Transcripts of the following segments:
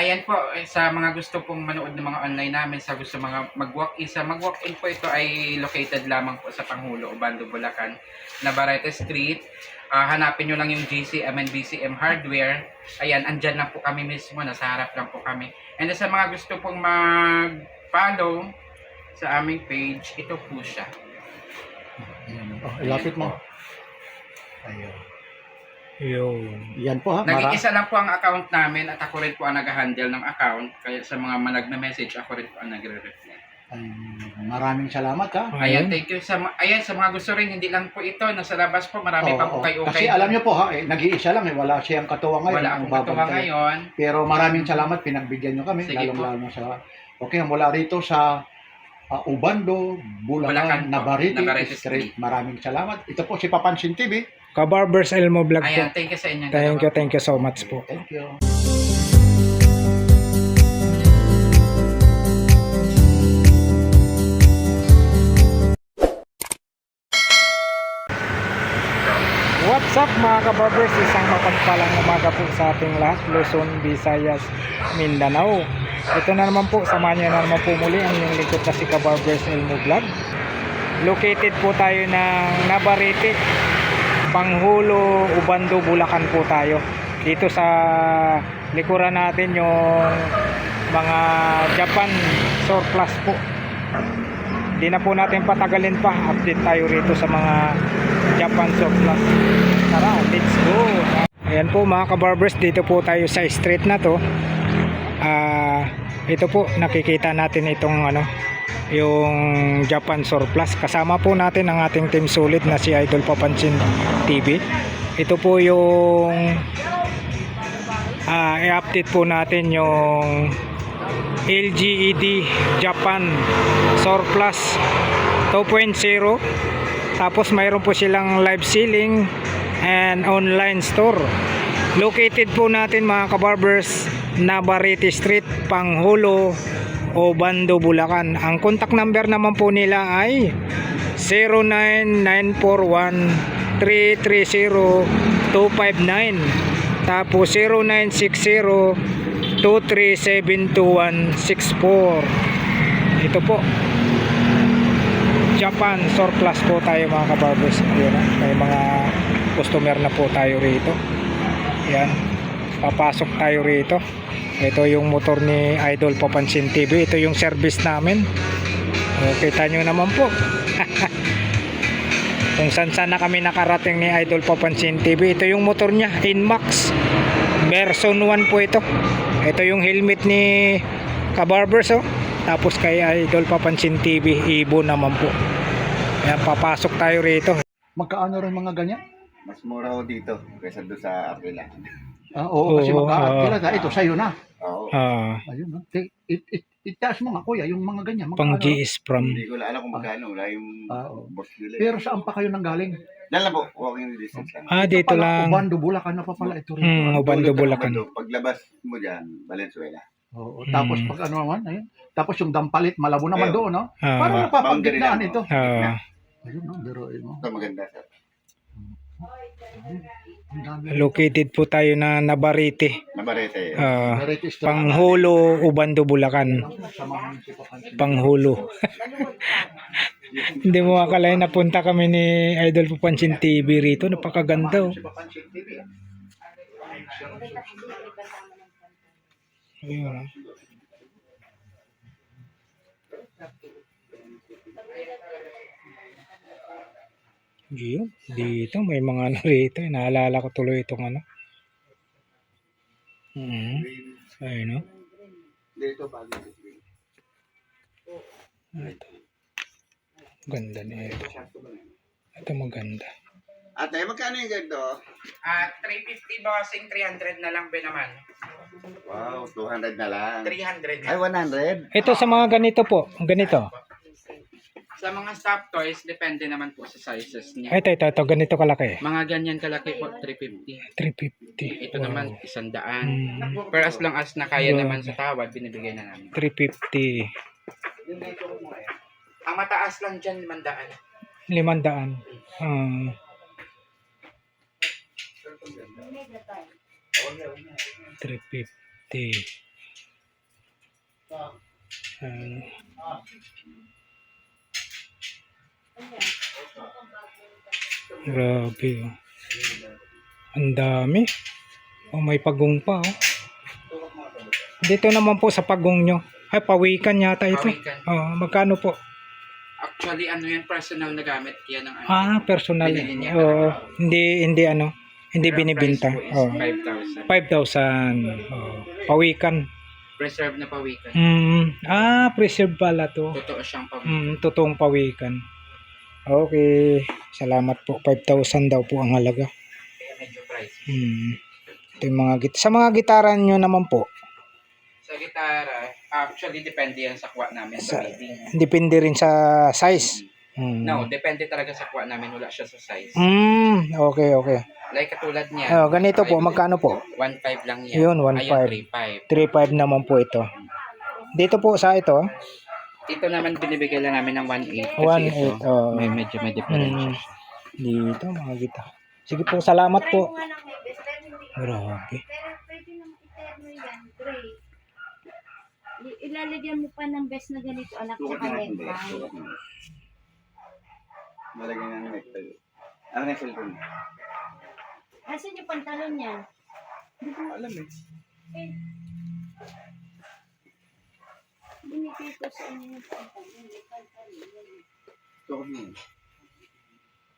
Ayan po, sa mga gusto pong manood ng mga online namin, sa gusto mga mag-walk-in, sa mag-walk-in po ito ay located lamang po sa Panghulo, Obando, Bulacan, Navarrete Street. Hanapin nyo lang yung GCM and BCM Hardware. Ayan, andyan lang po kami mismo, nasa harap lang po kami. And sa mga gusto pong mag-follow sa aming page, ito po siya. Ilapit mo. Ayun. Yan po ha. Nag-iisa lang po ang account namin at ako rin po ang nag-handle ng account. Kaya sa mga nagme-message, ako rin po ang nagre-reply. Maraming salamat ha. Ayan, thank you. Sa mga gusto rin, hindi lang po ito. Nasa labas po, marami pa po kayo. Kasi alam niyo po ha, nag-iisa lang wala siyang katuwa ngayon. Wala akong katuwa ngayon. Pero maraming salamat, pinagbigyan niyo kami. Lalong-lalo sa, mula rito sa Obando, Bulacan, Navarrete Street. Maraming salamat. Ito po si Papansin TV. Ka-Barbers Elmo Vlog po. Ayan, thank you sa inyo. Thank you so much po. Thank you. What's up mga ka-Barbers? Isang mapagpalang umaga po sa ating lahat, Luzon, Visayas, Mindanao. Ito na naman po, samahan niyo na naman po muli ang inyong lingkod na si Ka-Barbers Elmo Vlog. Located po tayo ng Navarrete, Panghulo, Obando, Bulacan po tayo. Dito sa likuran natin yung mga Japan surplus po. Hindi na po natin patagalin pa. Update tayo rito sa mga Japan surplus. Tara, let's go. Ayan po mga ka-Barbers, dito po tayo sa street na to. Ito po, nakikita natin itong yung Japan surplus. Kasama po natin ang ating team sulit na si Idol Papansin TV. Ito po yung i-update po natin yung LGED Japan surplus 2.0. Tapos mayroon po silang live selling and online store. Located po natin mga ka-Barbers, Navarrete Street, Panghulo, Obando, Bulacan. Ang contact number naman po nila ay 09941330-259, tapos 0960-2372164. Ito po, Japan surplus po tayo mga ka-Barbers. Ayun, may mga customer na po tayo rito. Yan, papasok tayo rito. Ito yung motor ni Idol Papansin TV. Ito yung service namin. Kita nyo naman po. Kung saan na kami nakarating ni Idol Papansin TV. Ito yung motor niya, Inmax version 1 po ito. Ito yung helmet ni Ka-Barbers Tapos kay Idol Papansin TV, Ibo naman po. Ayan, papasok tayo rito. Magkaano rin mga ganyan? Mas mura ho dito kaysa doon sa Aquila. Oo, kasi magkaakila. Ito sa'yo na. Oo. Ayun, no? Itaas mo nga kuya, yung mga ganyan. Pang GS from. Hindi ko alam kung magkano. Wala yung boss nila. Pero saan pa kayo nanggaling? Dahil na po, walking distance lang. Dito lang. Obando, Bulacan na pa pala ito rin. Obando, Bulacan. Paglabas mo dyan, Valenzuela. Oo, tapos pag naman, ayun. Tapos yung Dampalit, Malabo naman doon, no? Ah. Parang napapagdinaan ito. Ayun, no? Biruin mo. Ito maganda, sir. Located po tayo na Navarrete. Navarrete. Panghulo, Obando, Bulacan. Panghulo. Hindi mo akalain na punta kami ni Idol Papansin TV rito. Napakaganda. Ayun. Dito may mga rito. Naalala ko tuloy itong ayun, Dito bago. Ito. Ganda na ito. Ito maganda. Ate, magkano yung ganito? 350 bossing, 300 na lang ba naman? Wow, 200 na lang. 300 na. Ay, 100? Ito sa mga ganito po. Ganito. Sa mga stop toys, depende naman po sa sizes niya. Ito. Ganito kalaki. Mga ganyan kalaki po, 350. 350. Ito naman, 100. Pero as long as nakaya naman sa tawad, binibigay na namin. 350. Ang mataas lang dyan, 500. 500. 350. Ayan. Grabe, oh. Ang dami. Oh, may pagong pa, oh. Dito naman po sa pagong nyo. Ay, pawikan yata ito. Pawikan. Oh, magkano po? Actually, ano yan, personal na gamit yan ng ano. Ah, personal. Binili niya. Oh, hindi ano, hindi Pero ang binibinta. price po is Oh, 5,000. 5,000. Oh, pawikan. Preserve na pawikan. Preserve pala to. Totoo siyang pawikan. Totoong pawikan. Okay. Salamat po. 5,000 daw po ang halaga. Kaya medyo price. Ito yung mga sa mga gitara nyo naman po. Sa gitara, actually, depende yan sa kuha namin sa reading. Depende rin sa size. No, depende talaga sa kuha namin. Wala siya sa size. Okay. Like katulad niya. Ganito po, magkano po? 1.5 lang yan. Yun, 1.5. Ayun, 3.5 naman po ito. Dito po sa ito, 3.5. Ito naman binibigay lang namin ng 1.8. 1.8. Oh. Medyo may difference. Dito, mga gitara. Sige po, salamat po. Grabe. Pero pwede naman iterno yan, gray. Ilalagyan mo pa ng best na ganito, anak ko Sukat na ka hindi. Sukat na. Malagyan na ng necklace. Ano na yung cellphone? Asan yung pantalon niya? Hindi ko alam eh. Binigay ko sa inyo yung pantalon. Sukat na yun.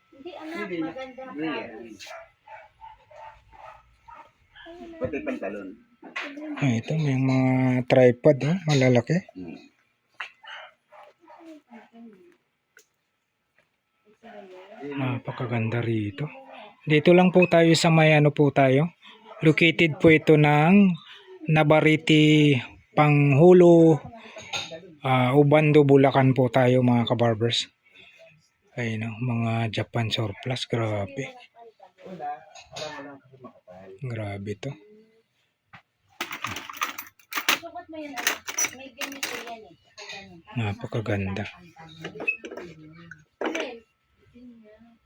Hindi anak, Hindi na. maganda Hindi pa. yan. Pati pantalon. Ito, may mga tripod, malalaki. Napakaganda rito. Dito lang po tayo sa may ano po tayo. Located po ito ng Navarrete, Panghulo, Ubando, Bulacan po tayo mga kabarbers. Ayun, mga Japan surplus. Grabe. Grabe to. Sukat mo yan, anak. May ganito yan eh. Napakaganda.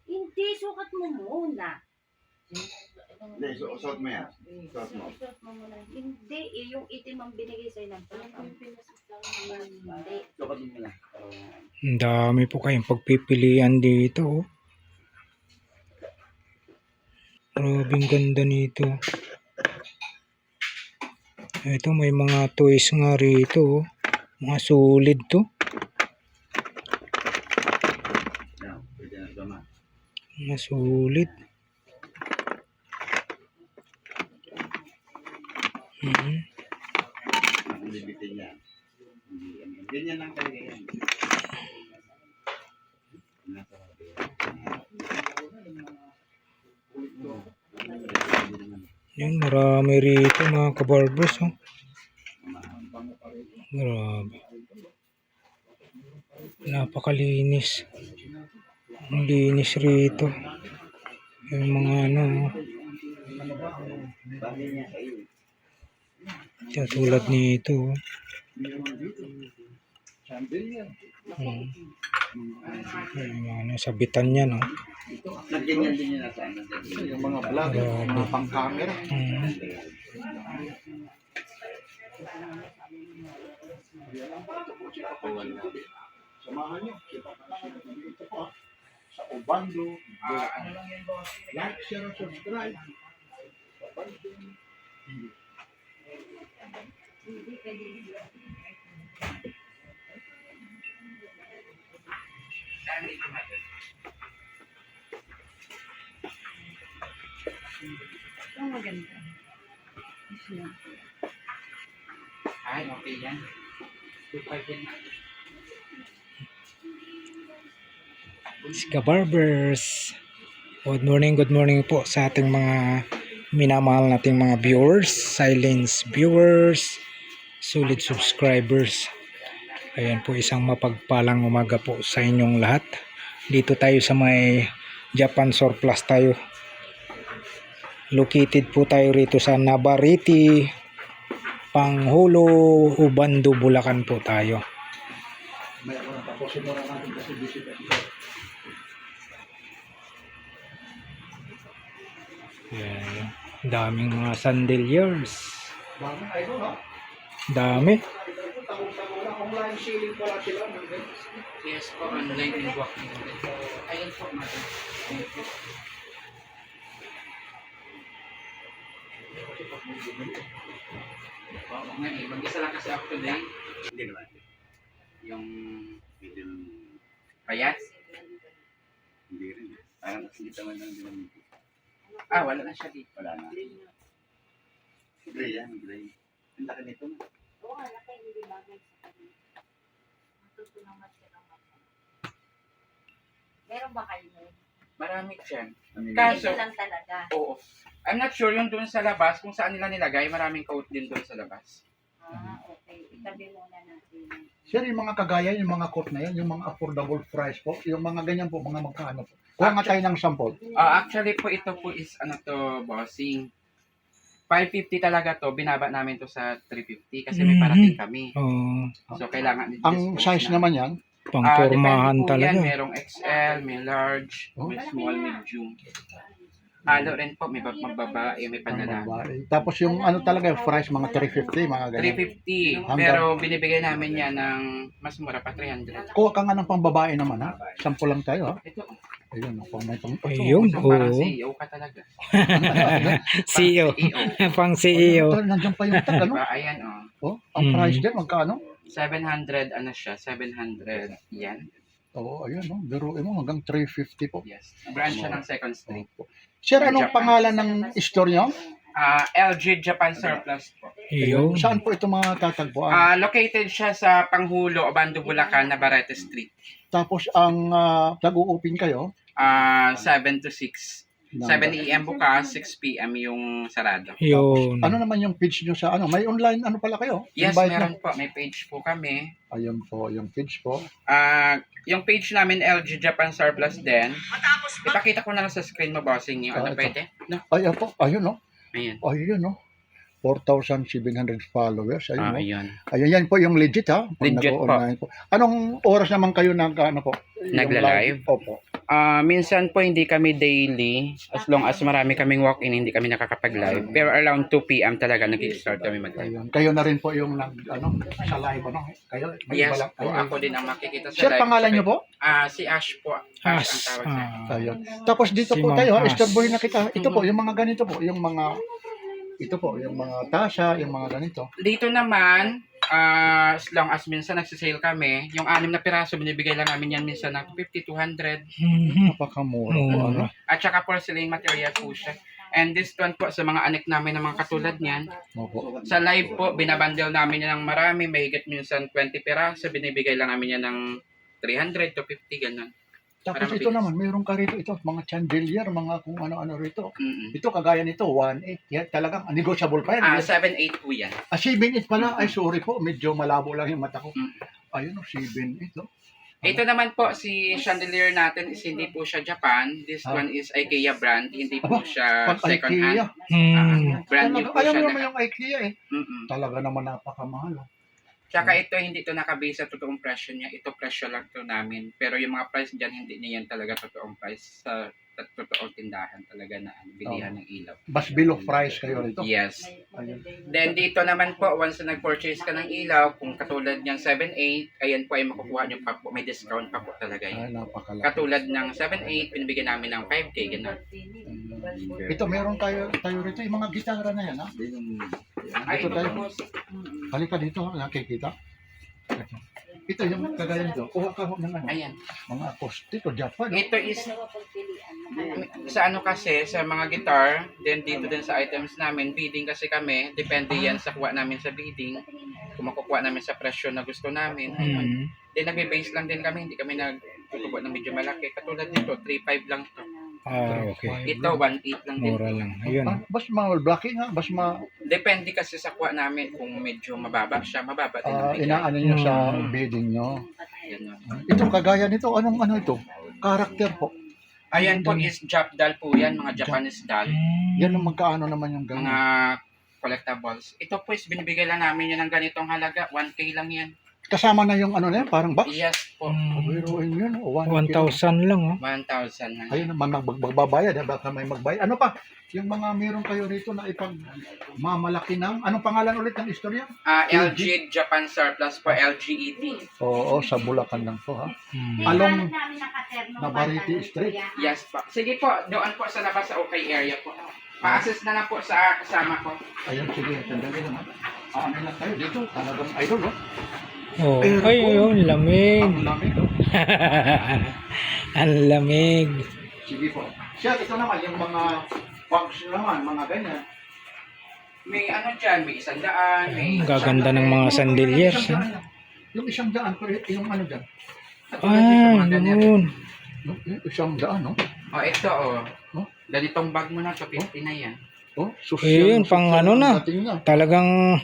Hindi, sukat mo muna. Hindi, suot mo yan. Suot mo. Sukat mo muna. Hindi, yung itim ang binigay sa'yo ng pangkam. Hindi. Sukat mo muna. Ang dami po kayong pagpipilian dito. Oh. Grabing ganda nito. Ito may mga toys nga rito. Oh. Mga solid to. Yan, pwede na sama. Mga solid. Ang libitin niya. Ganyan lang talaga yan. Yan, marami rito mga kabarbers. Oh. Grabe. Napakalinis. Ang linis rito. Yung mga ano. Tulad nito. Yung ano, sabitan niya, no? Nagganyan din yun nasa ano. Yung mga vlog, mga pang-camera. Samahan nyo. Ito po sa Ubando, Bulacan. Like, share, and subscribe. Ang maganda. Ay, okay yan. 2.5 yan. Sika Barbers. Good morning po sa ating mga minamahal nating mga viewers, silence viewers, solid subscribers. Ayan po, isang mapagpalang umaga po sa inyong lahat. Dito tayo sa may Japan surplus tayo. Located po tayo rito sa Navarrete, Panghulo, Ubando, Bulacan po tayo. May ako natapusin mo na natin kasi busy ka. Ayan, daming mga sandaliers. Bakit idol ha? Dami. online selling pala sila. Yes po, online and walk-in. Ayun po, madam. Ayun po. Oo nga eh, mag-isa lang kasi ako today. Hindi naman. Yung Hindi naman. payat. Hindi rin. Parang hindi naman lang din. Wala na siya dito. Wala na. Gray yan, gray. Ang laki nito. Oo, laki hindi bagay sa kanya. Matutunan mo siya ng mata. Meron ba kayo nun? Marami dyan. Ano Kaso- Ito lang talaga. Oo. I'm not sure yung doon sa labas, kung saan nila nilagay, maraming coat din doon sa labas. Okay. Itabi muna natin. Sir, yung mga kagaya, yung mga coat na yan, yung mga affordable price po, yung mga ganyan po, mga magkano po. Kuha nga tayo ng sample. Actually po, ito po is, bossing. 550 talaga to, binaba namin to sa 350 kasi may parating kami. Oh, So, kailangan Ang i-dispose size na. naman yan, pangpormahan Depende po talaga. yan, merong XL, may large, Oh. may small, medium. Halo rin po, may magbabae, may ang panlalaki. babae. Tapos yung ano talaga, yung price, mga 350, mga ganyan. 350, Hanggang- pero binibigay namin yan ng mas mura pa, 300. Kuha ka nga ng pambabae naman, ha? Sample lang tayo, ha? Ito, Ayun, pang may pang Ayun, so parang oo. CEO ka talaga. CEO. Pang CEO. Nandiyan pa yung tag, ano? Diba? Ayan, Oh, ang price din, magkano? 700, ano siya, 700 yan. Oo, ayun, no? Biruin mo, hanggang 350 po. Yes. Branch siya ng Second Street. Sir, anong Japan. pangalan ng store nyo? LG Japan Surplus po. Ayun. Saan po ito mga tatagpuan? Located siya sa Panghulo, Obando, Bulacan, Navarrete Street. Tapos ang nag-u-open kayo? 7 to 6. ng- 7 a.m. bukas, 6 p.m. yung sarado. Yun. Ano naman yung page nyo sa ano? May online ano pala kayo? Yes, Invite meron nyo? po. May page po kami. Ayun po, yung page po. Yung page namin, LG Japan Surplus din. Ipakita ko na lang sa screen mo, bossing, yung ano Ito. pwede. No? Ay, po, ayun, no? Ayan. Ayun, no? 4,700 followers. Ayun, no? Ayun. Ayun, yan po yung legit, ha? Pag Legit po. nag-online po. Anong oras naman kayo nag, ano po? Yung Nagla-live? live? Opo. Minsan po hindi kami daily. As long as marami kaming walk-in, hindi kami nakakapag-live. Pero around 2 p.m. talaga nag-start kami mag-live. Ayun. Kayo na rin po yung nag, ano, sa live, ano? Kayo? May Yes iba lang po, kayo. ako din ang makikita sa Sir, live. pangalan nyo po? Si Ash po. Ash ang As. tawag sa Ayun. Tapos dito Si po Ma'am tayo, ha? As. Istorbohin na kita. Ito po, yung mga ganito po, yung mga, ito po, yung mga tasya, yung mga ganito. Dito naman, as long as minsan nagsisale kami, yung 6 na piraso, binibigay lang namin yan minsan ng 50, 200. Napakamura po, ano? At saka porcelain material po siya. And this one po sa mga anak namin na mga katulad niyan. Opo. Sa live po, binabundle namin yan ng marami. May higit minsan 20 piraso. Binibigay lang namin yan ng 300 to 50, ganun. Tapos Para ito mabilis. naman, mayroon ka rito, ito, mga chandelier, mga kung ano-ano rito. Mm-mm. Ito, kagaya nito, 1.8. Yan, talagang negotiable pa yan. 7-8 po yan. 7.8 pala. Ay, sorry po, medyo malabo lang yung mata ko. Mm. Ayun, 7.8. No? Ito naman po, si chandelier natin is hindi po siya Japan. This one is IKEA brand. Hindi po siya Pag second IKEA. hand. Brand new po Ayaw siya. mo naman yung IKEA eh. Mm-mm. Talaga naman napakamahal. Oh. Tsaka ito, hindi to nakabase sa totoong presyo niya. Ito presyo lang to namin. Pero yung mga price dyan, hindi niyan talaga totoong price sa totoong tindahan talaga na bilihan ng ilaw. Mas below price kayo rito. Yes. Ayun. Then dito naman po, once na nag-purchase ka ng ilaw, kung katulad niyang 7.8, ayan po ay makukuha niyo pa po. May discount pa po talaga Ay, yun. napakalaki. Katulad ng 7.8, binibigyan namin ng 5K, gano'n. Ito, meron tayo rito. Yung mga gitara na yan, ha? Ay, Ito tayo. po. Halika dito, nakikita. Ito, yung kagaya nito. Kuha ka ho ng ano, Ayan. mga acoustic o Japan. Ito is sa ano kasi, sa mga guitar, then dito din sa items namin, bidding kasi kami, depende yan sa kuha namin sa bidding, kung makukuha namin sa presyo na gusto namin, ayun. Then nagbe-base lang din kami, hindi kami nagtutubo ng medyo malaki. Katulad nito, 3.5 lang to. Okay. Ito, 1.8 lang din. Mura lang. Ayun. Bas ma-blocking ha? Bas ma... Depende kasi sa kuha namin, kung medyo mababa siya, mababa din ang bigay. inaano nyo sa bidding nyo. Ganun. Ito, kagaya nito. Anong ano ito? Character po. Ayan po is Japdal po yan, mga Japanese doll, Yan ang magkaano naman yung mga ganyan. collectibles. Ito po is binibigay lang namin yan ng ganitong halaga, 1K lang yan. kasama na yung ano na yan, parang box. Yes po. Biruin yun, 1,000 lang, oh. 1,000 lang. Ayun, magbabayad, baka may magbayad. Ano pa? Yung mga meron kayo rito na ipagmamalaki ng, anong pangalan ulit ng istorya? LG Japan Surplus po, LGET. Oo, sa Bulacan lang to, ha? Hmm. Along namin nakaterno. Navarrete Street. Yes po. Sige po, doon po sa labas sa okay area po. Pa-assist na lang po sa kasama ko. Ayun, sige, sandali naman. Ano lang tayo dito, talagang idol, oh. Oh, ay, ayun, lamig. Ang lamig, oh. Ang lamig. Sige po. Siya, ito naman, yung mga box naman, mga ganyan. May ano dyan, may 100, may... Ang gaganda ng mga sandaliers. Yung 100, yung ano dyan? Ah, yun. Yung 100, no? Oh, ito oh. Oh? Ganitong bag mo na to, 50 na yan. Oh, Ayun, pang ano na. dating na. Talagang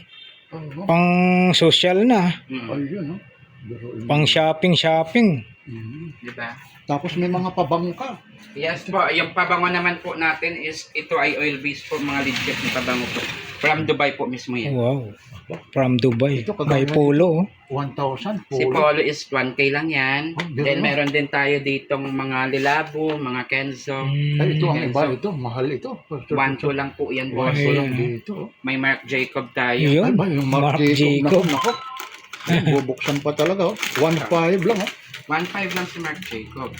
Oh, no? pang social na. Ayun, no? Biruin mo. Pang shopping. Mhm. Di ba? Tapos may mga pabango ka. Yes po, yung pabango naman po natin is, ito ay oil-based po, mga legit na pabango po. From Dubai po mismo yan. Wow. From Dubai. Ito, kagaya May polo, oh. 1,000. Si Polo is 1K lang yan. Oh, yun Then na. meron din tayo ditong mga Lilabo, mga Kenzo. Ay, ito ang Okay, iba, so, ito. Mahal ito. 1-2 lang po yan, boss. Ito Ay. lang dito. oh. May Marc Jacob tayo. Ay Yun. ba, yung Marc Marc Jacob. Jacob. Nako. Bubuksan pa talaga. Oh. 1,500 lang. Oh. 1.5 lang si Marc Jacob.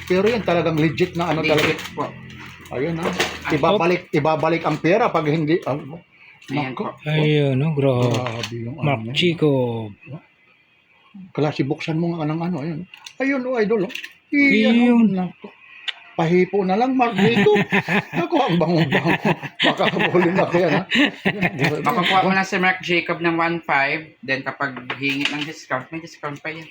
Pero yan talagang legit na ano talaga. Legit po. Ayun ha. Ibabalik ang pera pag hindi. Ayan Nako. po. Ayun, no, grabe. Grabe yung Marc ano. Jacob. Klase buksan mo nga ng ano. Ayun. Ayun o, idol. Oh. Ayun. Nako. Pahipo na lang, Marc Jacob. Ako, ang bango-bango. Makakabulin ako yan, ha? Makukuha mo na si Marc Jacob ng 1.5. Then kapag hingi ng discount, may discount pa yan.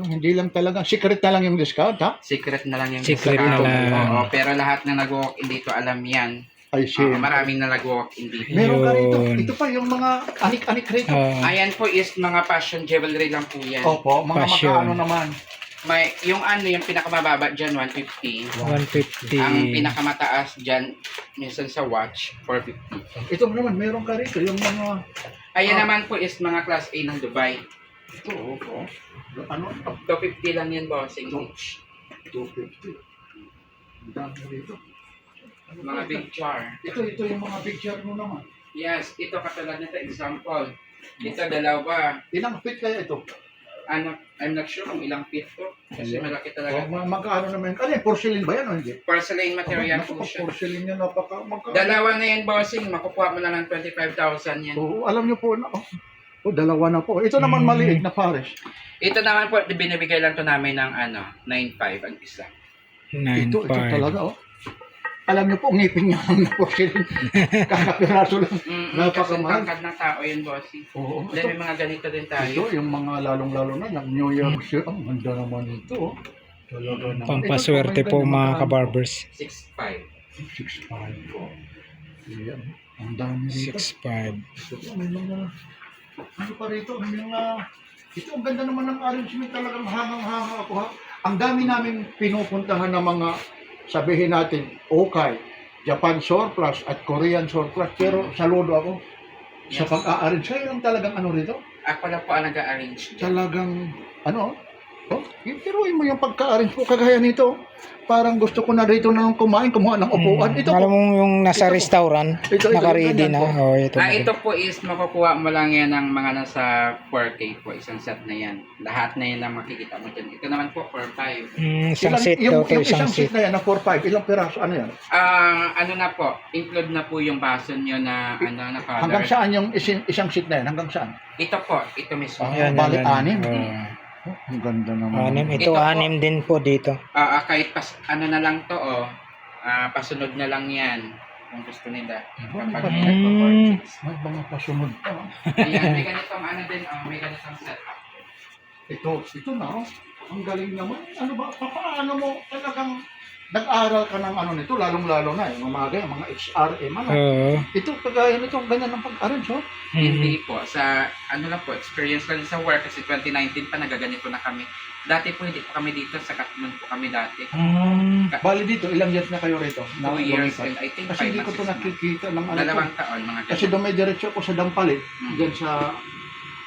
Hindi lang talaga. Secret na lang yung discount, ha? Secret na lang yung Secret discount. na lang. Oo, pero lahat na nag-walk-in dito alam yan. I see. Maraming na nag-walk-in dito. Meron ka rito. Yun. Ito pa yung mga anik-anik rito. Ayan po is mga fashion jewelry lang po yan. Opo, mga Passion. magkaano naman. May, yung ano, yung pinakamababa dyan, 150. 150. Ang pinakamataas dyan, minsan sa watch, 450. Ito naman, meron ka rito. Yung mga, Ayan naman po is mga class A ng Dubai. ito, opo. Ano? 250 lang yan, bossing each. 250. Ang dami rito. Mga big jar. Ito yung mga picture mo naman. Yes, ito katulad nito, example. Ito dalawa. Ilang feet kaya ito? Ano, I'm not sure kung ilang feet to. Kasi malaki talaga. Magkaano naman. Ano yung porcelain ba yan o hindi? Porcelain material po siya. Porcelain yan, magkaano. Dalawa na yan, bossing. Makukuha mo na ng 25,000 yan. Oo, alam niyo po na. Dalawa na po. Ito naman maliit na pares. Ito naman po, binibigay lang to namin ng 9.5 ang isa. Ito 9.5. talaga, oh. Alam niyo po, ngipin niya ang porcelain. Kakapiraso lang. Kasi Napakamahal. tangkad ng tao yun, bossing. Oo, Then ito. may mga ganito din Ito, tayo. yung mga lalong-lalo na, yung New York City. Ang ganda naman ito, oh. Talaga naman. Pampaswerte po mga kabarbers. 6.5. 6.5 po. Yan. Ang dami rito. 6.5. Ito, may mga, ano pa rito, may mga, ito, ang ganda naman ng arrangement, talagang hangang-hanga ako, ha. Ang dami namin pinupuntahan ng mga, sabihin natin, okay, Japan surplus at Korean surplus, pero saludo ako sa pag-a-arrange. Sa'yo lang talagang ano rito? Ako lang po ang nag-arrange. Talagang, ano, pero mo yung pagka-arrange ko, kagaya nito, parang gusto ko na rito na kumuha ng upuan. Ito Alam po, mo yung nasa Ito po. restaurant, Ito, naka-ready ganyan na. po. Oh, ito. Ito po is makukuha mo lang yan ng mga nasa 4K po, isang set na yan. Lahat na yan ang makikita mo dyan. Ito naman po, 4.5. Isang set daw to, yung isang isang set. seat na yan, na 4-5, ilang piraso, ano yan? Ano na po, include na po yung baso nyo na, na color. Hanggang saan yung isang seat na yan? Hanggang saan? Ito po, ito mismo. Ah. Bali, anim. Oh. Ang ganda naman. Anim. Ito, Ito po. anim din po dito. Kahit ano na lang to, pasunod na lang yan. Kung gusto nila. Kapag Mm. May mga pasunod pa. Ayan, may ganitong ano din, may ganitong setup. Ito na, oh. Ang galing naman. Ano ba, paano mo talagang nag-aral ka ng ano nito, lalong-lalo na, yung mga ganyan, mga HRM, ano. Oo. Ito, kagaya nito, ganyan ang pag-arrange, oh. Hindi po, sa ano lang po, experience lang sa work kasi 2019 pa nagaganito na kami. Dati po hindi po kami dito, sa Katmon po kami dati. Bali dito, ilang years na kayo rito? 2 years lumipat? and I think 5 Kasi hindi ko months. to nakikita ng ano. Dalawang to. taon, mga Kasi dumidiretso ako sa Dampalit, dyan sa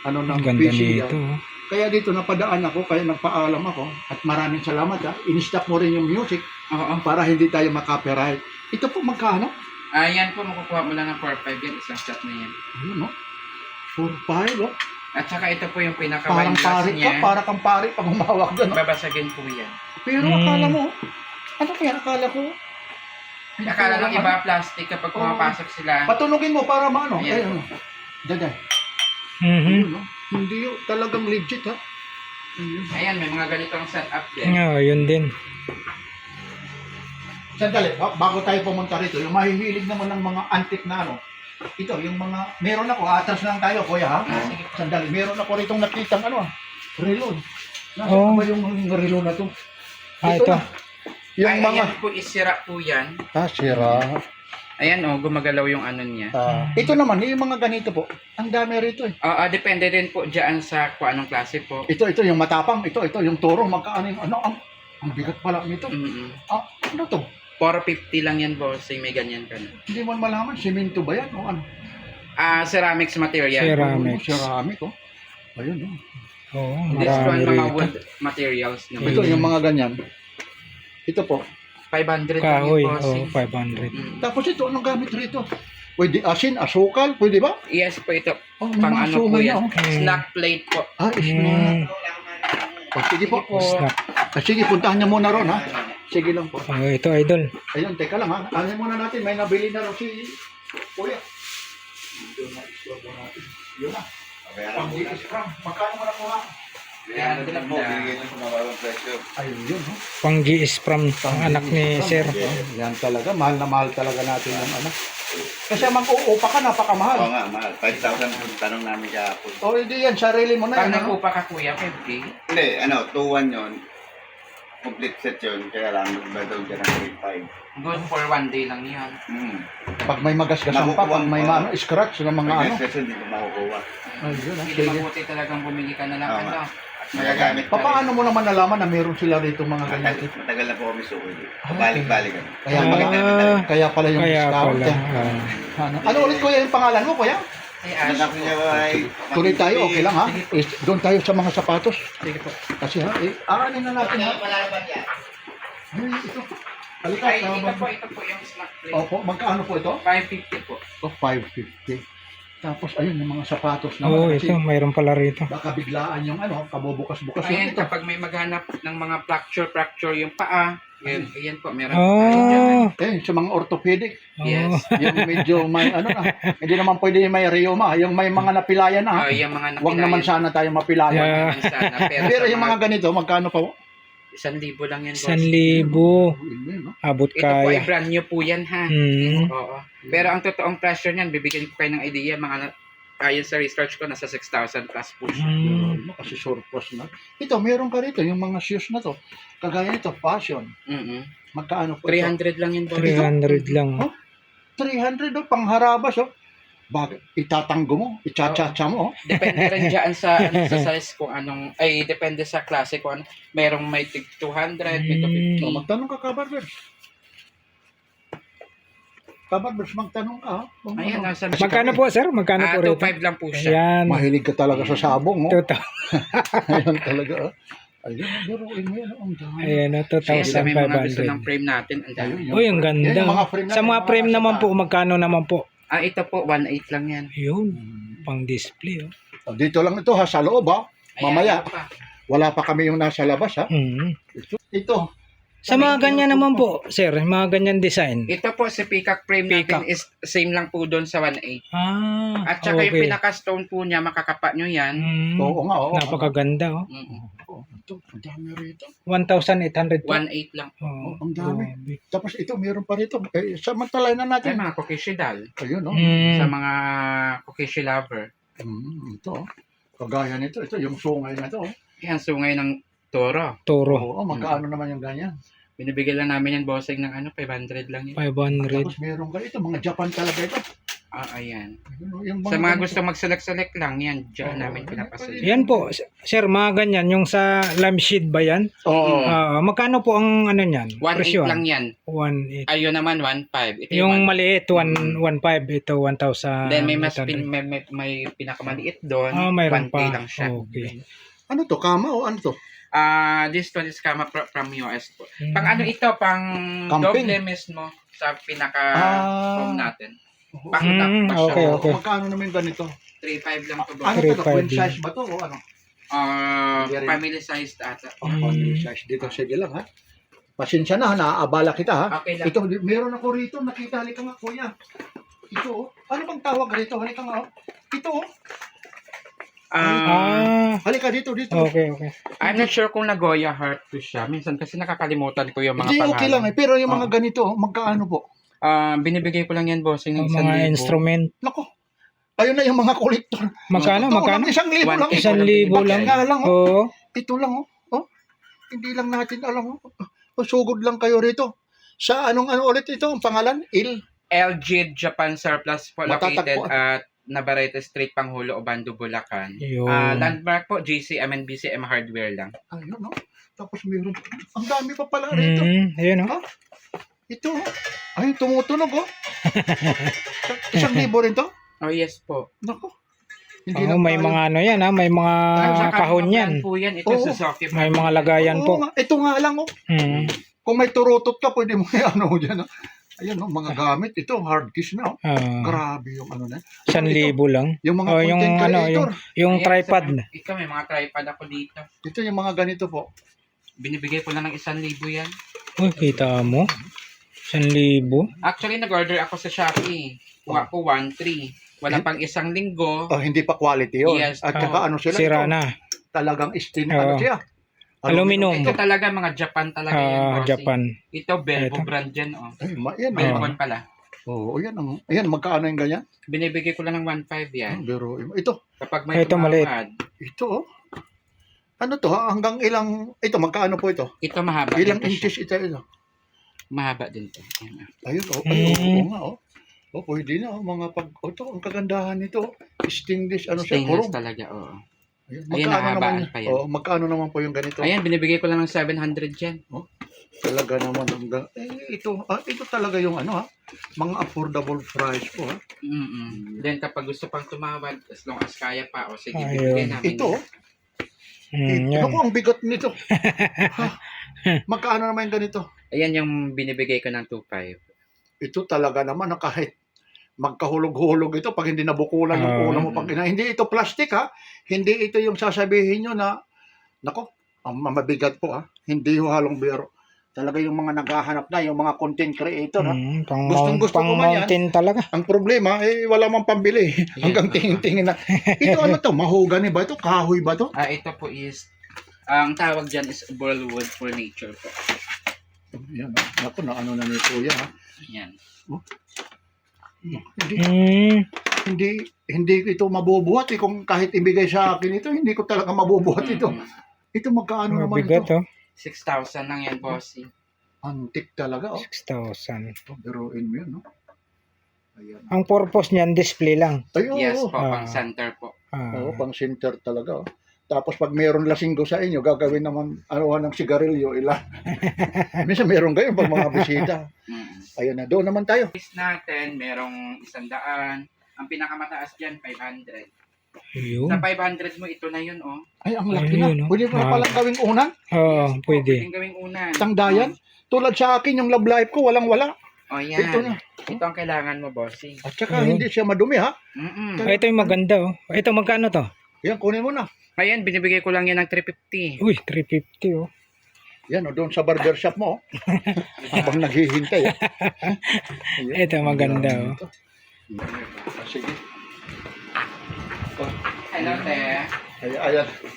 ano ng Ang ganda fishing nito. yan. Kaya dito napadaan ako, kaya nagpaalam ako. At maraming salamat ha. In-stop mo rin yung music Oo. para hindi tayo makapiright. Ito po magkano? Ayan po, makukuha mo lang ng 4-5 yan. Isang shot na yan. Ayun no? 4-5 oh. At saka ito po yung Parang pinaka-wine glass pari ka, niya. para kang pari pag humawak doon. No? Babasagin po yan. Pero akala mo, ano kaya akala ko? Akala lang iba plastic kapag pumapasok sila. Patunogin mo para maano. Ayan. Ayun. Daday. Mhm. Ayun, no? Hindi yun. Talagang legit ha. Ayun. Ayan, may mga ganitong setup din. Yun din. Sandali, bago tayo pumunta rito, yung mahihilig naman ng mga antique na ano, ito, yung mga, meron ako, atras lang tayo, kuya ha? Sige po. Sandali, meron ako rito nakitang ano, relo. Nasa Oh. ba yung relo na to? Ito. na. Yung Ay, mga, ayan po, isira po yan. sira. Ayan o, gumagalaw yung ano niya. Ito naman, yung mga ganito po, ang dami rito eh. Depende din po dyan sa kung anong klase po. Ito, yung matapang, ito, yung turo, magkaano yung, ano, ang bigat pala nito. Mm-mm. Ano to? 450 lang yan, bossing. May ganyan ka na. Hindi mo malaman, simento ba yan o ano? Ceramics material. Ceramics. Ceramic, oh. Ayun, oh. Oo, This one, marami mga rito. wood materials naman. Ito, yung mga ganyan. Ito po. 500 lang Kahoy, yan, bossing. 500. Tapos ito, anong gamit rito? Pwede asin, asukal, pwede ba? Yes po, ito. Oh, Pang mga ano po asukal yan. na, oh. Snack plate po. Mm. Sige po. Snap. Sige, puntahan niyo muna ron, ha? Sige lang po. Ito, idol. Ayun, teka lang, ha? Ano muna natin, may nabili na rin si Kuya. Yun na, istorbo natin. Yun na. Pang-GS Cram. Magkano mo na kuha? Ayan, Ayan, mo, binigay na sa mababang presyo. Ayun, yun, ha? Pang GS from ang anak ni Sir. Yan talaga, mahal na mahal talaga natin yung ano. Kasi mag-uupa ka, Oo napakamahal. nga, mahal. 5,000 ang tanong namin kahapon. O, hindi yan, sarili mo na Pag yan. ano? nag-upa ka, kuya, 50. Hindi, 2-1 yun. Complete set yun. Kaya lang, magbadaw dyan ng 3,500. Good for one day lang yan. Pag may magasgasan pa, pag may scratch ng mga ano. Kasi hindi ko makukuha. Ayun, ha? Hindi Sige. mabuti talagang bumili ka na lang. Tama. Ano? At Magagamit ka rin. Paano mo naman nalaman na meron sila rito mga ganyan? Matagal na po kami sukoy. Balik-balik kami. Kaya pala, kaya pala yung Kaya discount. pala. Ano ulit kuya yung pangalan mo kuya? Ay, Anak niya ay... Tuloy tayo, okay lang ha? Doon tayo sa mga sapatos. Sige po. Kasi ha, aanin na natin ha. Ay, ito. Halika. Ay, ito po yung snack plate. Opo, magkaano po ito? 550 po. Ito, 550. Tapos ayun, yung mga sapatos Oo, naman. ito. Mayroon pala rito. Baka biglaan yung ano, kabubukas-bukas yung Ayan, ito. kapag may maghanap ng mga fracture yung paa, ayan po, meron tayo dyan. Oh. Eh, sa mga orthopedic, Yes. yung medyo may ano na, hindi naman pwede yung may rheuma, yung may mga napilayan na ha. Yung mga Huwag naman sana tayo mapilayan. Yeah. Sana, Pero sa yung mga ganito, magkano pa? 1,000 lang yan, boss. 1,000. No? Abot Ito po ay kaya. brand new po yan, ha? Hmm. Oo. Pero ang totoong presyo niyan, bibigyan ko kayo ng idea, ayon sa research ko, nasa 6,000 plus po siya. Hmm. Kasi surplus na. Ito, meron ka rito, yung mga shoes na to. Kagaya nito, fashion. Magkaano po ito? 300 lang yan, boss. 300 lang. 300 oh, pangharabas oh. Bakit? Itatanggo mo, ichachacha mo oh. Depende rin dyan sa size kung anong, depende sa klase kung ano. Merong may tig 200, may 250. So, magtanong ka, Kabarbers. Kabarbers, magtanong ka. Kung Ayan, ano. nasa Magkano po, sir? Magkano po rito? 2.5 lang po siya. Ayan. Mahilig ka talaga sa sabong oh. Total. Ayun talaga oh. Ayun, biruin mo yun. Ang dami. Ayan, Kaya may mga gusto ng 2,500. frame natin. Ang dami. Ayun, Uy, ang Yan, yung ganda. mga frame Sa natin, mga frame naman nasa po, magkano naman po? Ito po, 1.8 lang yan. Yun. Pang display. Oh. Oh, dito lang ito ha, sa loob ha. Mamaya, Ayan, pa. wala pa kami yung nasa labas ha. Hmm. Ito. Sa mga ganyan naman po, sir, mga ganyan design. Ito po, si Peacock frame Peacock. natin is same lang po doon sa 1.8. At saka yung okay. pinaka-stone po niya, makakapa nyo yan. Hmm. Oo nga oh. Napakaganda. Oh. Oh, ito, ang dami rito. 1,800 po. 1.8 lang. Oh, ang dami. grabe. Tapos ito, meron pa rito. Samantalain na Ay, natin. mga kokishi doll. Ayun oh. Hmm. Sa mga kokishi lover. Ito oh. Kagaya nito, ito yung sungay na to. Oh. Yan, sungay ng toro. Toro. Oo, magkaano naman yung ganyan. Binibigyan lang namin yan, bossing ng 500 lang yan. 500. Tapos meron ka ito, mga Japan talaga ito. Ayan. Ayun, oh, yung Sa mga ganito. gusto mag-select lang yan, dyan Oo. namin pinapasaya. Yan po, sir, mga ganyan. Yung sa lampshade ba yan? Oo. Magkano po ang ano niyan? 1.8 Presyo? lang yan. 1.8. Ayun naman, 1.5. Ito Yung yung maliit, 1.5. Ito, 1,000. Then may mas may pinakamaliit doon. Mayroon 1K pa. lang siya. Okay. Ano to? Kama o ano to? This one is kama from US po. Mm. Pang ano ito, pang Camping? doble mismo sa pinaka home natin. Pang Mm, pa siya. okay, okay. Magkano naman ganito? 3.5 lang to. Ano Three to? five Queen din. size ba to o ano? Hindi rin. Family sized ata. Oh, family size. Dito, sige lang ha. Pasensya na ha, naaabala kita ha. Okay lang. Ito, meron ako rito, nakita, halika nga kuya. Ito oh. Ano bang tawag rito? Halika nga oh. Ito oh. Halika dito, dito. Okay, okay. I'm not sure kung Nagoya Heart to siya. Minsan kasi nakakalimutan ko yung mga Hindi, pangalan. okay lang eh. Pero yung mga Oo. ganito, magkaano po? Binibigay ko lang yan, bossing, ng Mga 1,000. instrument. Nako. Ayun na yung mga kolektor. Magkano, Ito magkano? lang, 1,000 lang. 1,000 lang. Bakit nga lang oh. Oo. Ito lang oh. Oh. Hindi lang natin alam oh. Sugod lang kayo rito. Sa anong ano ulit ito? Ang pangalan? LG Japan Surplus po, located Matatagpuan. at Navarrete Street, Panghulo, Obando, Bulacan. Yun. Landmark po, GCM and BCM Hardware lang. Ayun no. Tapos meron. Ang dami pa pala rito. Ayun oh. Ito oh. Ayun, tumutunog oh. 1,000 rin to? Oh, yes po. Nako. Oh, may mga ano yan ha, may mga Saka kahon mga yan. brand po yan. Ito Oo. Suzuki. May mga lagayan Oo po. nga, ito nga lang oh. Mm. Kung may turutot ka, pwede mo ano dyan. Oh. Ayun oh, mga gamit. Ito, hard disk na oh. Grabe yung ano na. 1,000 lang. Yung mga Oh, yung content ano, creator. yung Ayan, tripod. Ito, may mga tripod ako dito. Ito yung mga ganito po. Binibigay ko lang ng 1,000 yan. Uy, kita mo. 1,000. Actually, nag-order ako sa Shopee. Kuha ko 1,300. Wala pang isang linggo. Oh, hindi pa quality yun. Yes, At oo. saka ano sila Sira ito, na. talagang stin Oo. ano siya. Aluminum. Ito talaga, mga Japan talaga yan. bossing. Japan. Ito, Belvo Ito. brand yan. Oh. Ay, yan. Belvon pala. Oo, yan. Ayan, magkaano yung ganyan? Binibigay ko lang ng 1,500 yan. Pero, ito. Kapag may Ito, maliit. tumawad. Ito, oh. Ano to, ha? Hanggang ilang, ito, magkaano po ito? Ito mahaba. Ilang din to siya. inches ito? Mahaba din to. Ayan, Ayun, oh. Ay, oo nga, oh. Oh, pwede na, oh. Mga pag, oh, ito, ang kagandahan nito. Stainless, ano siya, Stainless kurong. talaga, oo. Ayun, Ayan, magkano naman nahabaan yan? pa yan. Oh, magkano naman po yung ganito? Ayan, binibigay ko lang ng 700 yan. Talaga naman hanggang ito talaga yung ano ha, mga affordable price po ha. Then kapag gusto pang tumawad, as long as kaya pa, o sige, Ayun. bibigyan namin. Ito, Yan. naku, ang bigat nito. Ha? Magkano naman yung ganito? Ayan yung binibigay ko ng 2,500. Ito talaga naman na kahit magkahulog-hulog ito pag hindi nabukulan yung ulo mo pag hindi ito plastic ha. Hindi ito yung sasabihin nyo na nako, ang mabigat po ha. Hindi ho halong biro. Talaga yung mga naghahanap na, yung mga content creator ha. Gustong-gusto ko man yan. mountain talaga. Ang problema, wala mang pambili. Hanggang tingin-tingin na. Ito ano to? Mahogany ba ito? Kahoy ba to? Ito po is, ang tawag dyan is Burlwood Furniture po. Yan. Ako na ano na ni Kuya ha. Ayan. Hindi ito mabubuhat. Kung kahit ibigay sa akin ito, hindi ko talaga mabubuhat ito. Ito magkaano naman Mabigat ito? oh. 6,000 lang yan, bossing. Antik talaga. Oh. 6,000. Biruin mo yun. No? Ayan. Ang purpose niyan, display lang. Ay, oo. Yes po, Ah. pang center po. Oo, pang center talaga. Oh. Tapos pag mayroon lasinggo sa inyo, gagawin naman ng sigarilyo, ilan. Minsan mayroon kayo pag mga bisita. Ayun na, doon naman tayo. Price natin, merong 100. Ang pinakamataas dyan, 500. Ayun. Sa 500 mo, ito na yun, oh. Ay, ang laki na. Ayun, no? Pwede pa palang gawing unan. Oo, pwede. Pwedeng gawing unan. Tangdayan. Tulad sa akin, yung love life ko, walang-wala. Oh, yan. Ito na. Ito ang kailangan mo, bossing. At saka Oo. hindi siya madumi, ha? Ito yung maganda oh. Ito magkano to? Yan, kunin mo na. Ayan, binibigay ko lang yan ng 350. Uy, 350 oh. Yan, o, doon sa barber shop mo. Oh. Habang naghihintay. Ayan. Ito maganda oh. Sige. Hello, te.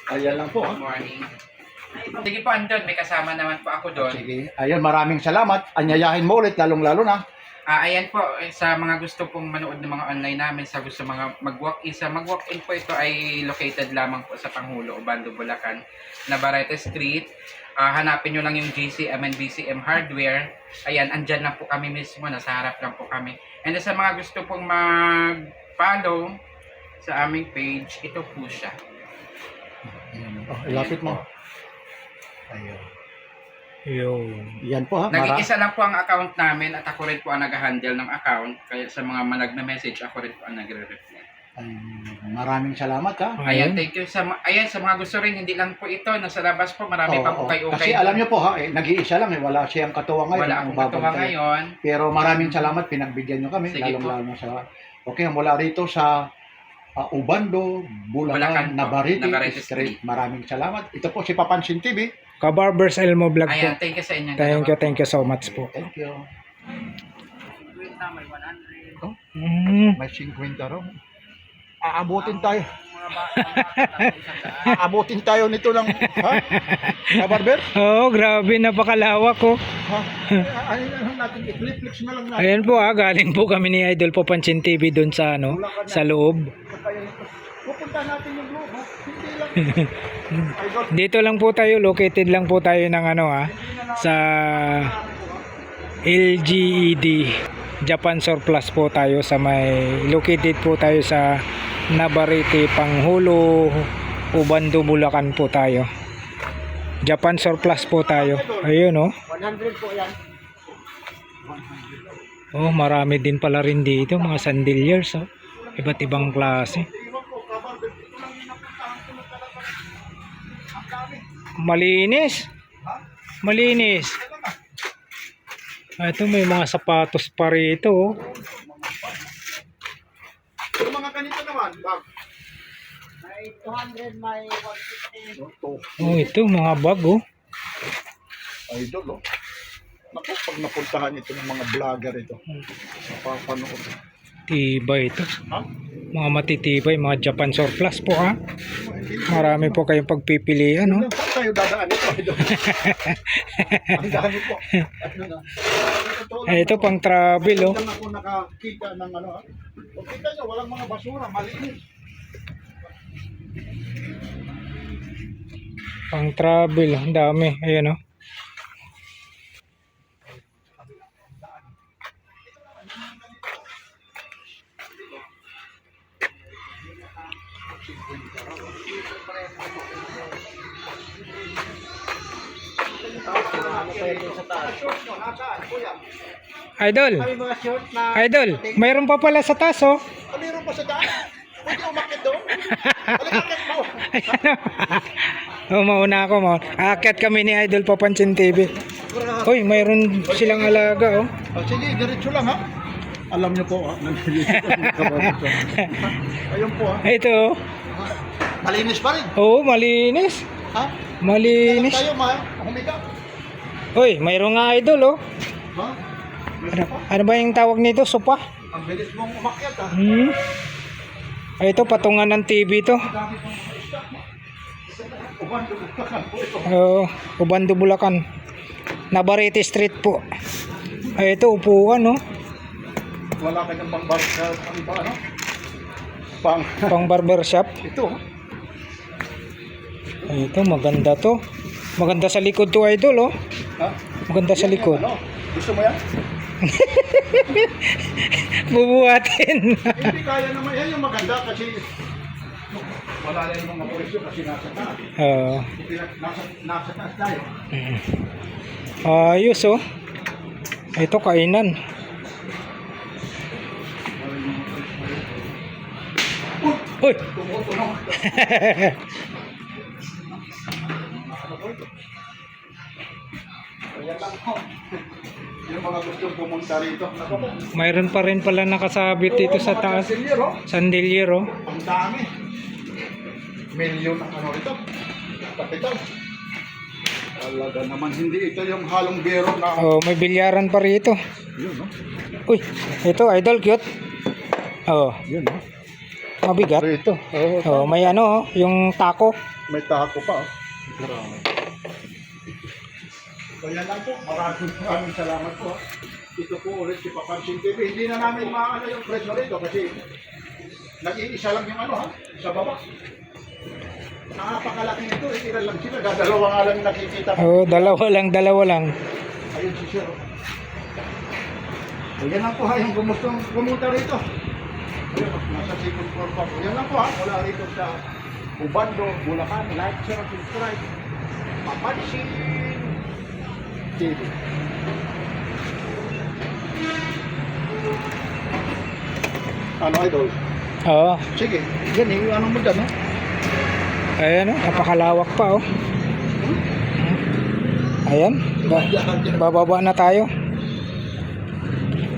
Ayan lang po, ha? Good morning. Sige po, andun. May kasama naman po ako doon. Sige. Ayan, maraming salamat. Anyayahin mo ulit, lalong-lalo na. Ayan po, sa mga gusto pong manood ng mga online namin, sa gusto mga mag-walk-in, sa mag-walk-in po ito ay located lamang po sa Panghulo, Obando, Bulacan, Navarrete Street. Hanapin nyo lang yung GCM and BCM Hardware. Ayan, andyan lang po kami mismo, nasa harap lang po kami. And sa mga gusto pong mag-follow sa aming page, ito po siya. Oh, ilapit mo. Ayan. Yun. Yan po, ha? Nag-iisa lang po ang account namin at ako rin po ang nag-handle ng account. Kaya sa mga nagme-message, ako rin po ang nagre-reply. Ay, maraming salamat ha. Ayan, thank you ayan sa mga gusto rin, hindi lang po ito, nasa labas po, marami Oo, pang oo. ukay-ukay. Kasi alam niyo po ha, nag-iisa lang wala siyang katuwa ngayon. Wala ang akong katuwa babantay. ngayon. Pero maraming salamat, pinagbigyan niyo kami, Sige lalong-lalo sa... Okay, mula rito sa Ubando, Bulacan, Navarrete Street. Maraming salamat. Ito po si Papansin TV. Kabarbers Elmo Vlog po. Ayan, thank you sa inyo. Thank you so much po. Thank you. May 100. Oh, Mm. may 50 raw. Aabutin tayo. Aabutin tayo nito ng... Ha? Kabarber? Oh, grabe, napakalawak ko. Ha? Ano natin? I-flip-flex na lang natin. Ayan po galing po kami ni Idol Papansin TV doon sa sa loob. Pupunta natin yung loob, ha? Hindi lang. Idol, Dito lang po tayo, located lang po tayo ng sa LGED Japan Surplus po tayo sa may located po tayo sa Navarrete, Panghulo, Ubando, Bulacan po tayo. Japan Surplus po tayo. Ayun 100 po yan. Oh, marami din pala rin dito mga sandaliers Iba't ibang klase. Iwan ko, Kabarber, ito lang yung napuntahan ko na talaga. Ang dami. Malinis. Ha? Malinis. Ito may mga sapatos pa rito. Yung mga ganito naman, bag. May 200, may 150. Ito. Oh, ito mga bag Idol, oh. Naku, pag napuntahan ito ng mga vlogger ito, napapanood. Tibay ito. Ha? Mga matitibay, mga Japan Surplus po Marami po kayong pagpipilian Saan tayo dadaan ito, idol? Ang dami po. Ano na? Ito pang travel Lang ako nakakita ng ano, ha? Kung kita nyo, walang mga basura, malinis. Pang travel, ang dami. Ayun Idol, May mga short na Idol, mayroon pa pala sa taas Meron pa sa daan. Pwede umakit doon. Alikakit mo. Mauna ako Aakyat kami ni Idol Papansin TV. Uy, mayroon silang alaga Sige, diretso lang ha. Alam niyo po ha. Ayun po ha. Ito Malinis pa rin. Oo, malinis. Ha? Malinis. Tayo humiga. Uy, mayroon nga Idol Ha? Ano ba yung tawag nito? Sopa? Ang bilis mong umakyat ha. Ito, patungan ng TV to. Dami pang stock mo. Ubando po ito. Ubando, Bulacan. Navarrete Street po. Ito, upuan Wala kanyang pang bar sa iba ano? Pang barber shop. Ito. Ito, maganda to. Maganda sa likod to, Idol Ha? Maganda sa likod. Ano? Gusto mo yan? Bubuhatin. Hindi kaya naman yan yung maganda kasi wala na yung mga presyo kasi nasa taas. Nasa taas tayo. Ayos Ito, kainan. Uy! Tumutunog. Ayan lang po. Yung mga gustong pumunta rito. Ako po. Mayroon pa rin pala nakasabit dito sa taas. Sandalier Ang dami. Milyon ang ano ito. Kapital. Talaga naman hindi ito yung halong biro na... May bilyaran pa rito. Yun, no? Uy, ito, Idol, cute. Yun, no? Mabigat. Ito. May yung taco. May tako pa, oh. Grabe. So yan lang po. Maraming salamat po. Ito po ulit si Papansin TV. Hindi na namin maano yung presyo rito kasi nag-iisa lang yung ano ha, sa baba. Napakalaki nito. Ilan lang sila. Dalawa nga lang nakikita ko. Dalawa lang. Ayun si Sir. So yan lang po ha. Yung gumustong pumunta rito. Ayun, nasa second floor pa po. Yan lang po ha. Mula rito sa Ubando, Bulacan. Like, share, subscribe. Papansin TV. Ano, Idol? Oo. Sige, yan ano mo dyan, no? Ayan, oh, napakalawak pa, oh. Ayan, bababa na tayo.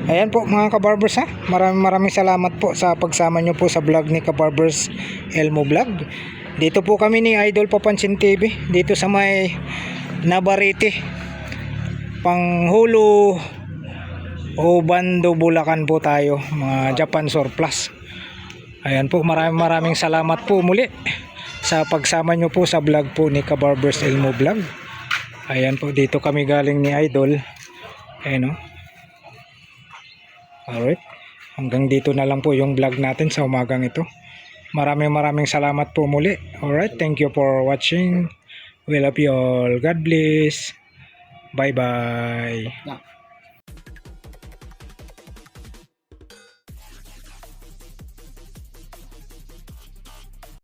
Ayan po mga kabarbers, ha. Maraming salamat po sa pagsama nyo po sa vlog ni Kabarbers Elmo Vlog. Dito po kami ni Idol Papansin TV, dito sa may Navarrete, Panghulo o Bando, Bulacan po tayo, mga Japan surplus. Ayan po, maraming salamat po muli sa pagsama nyo po sa vlog po ni Kabarbers Elmo Vlog. Ayan po, dito kami galing ni Idol. Ayan, oh. Alright, hanggang dito na lang po yung vlog natin sa umagang ito. Maraming salamat po muli. Alright, thank you for watching. We love you all. God bless. Bye bye. Na.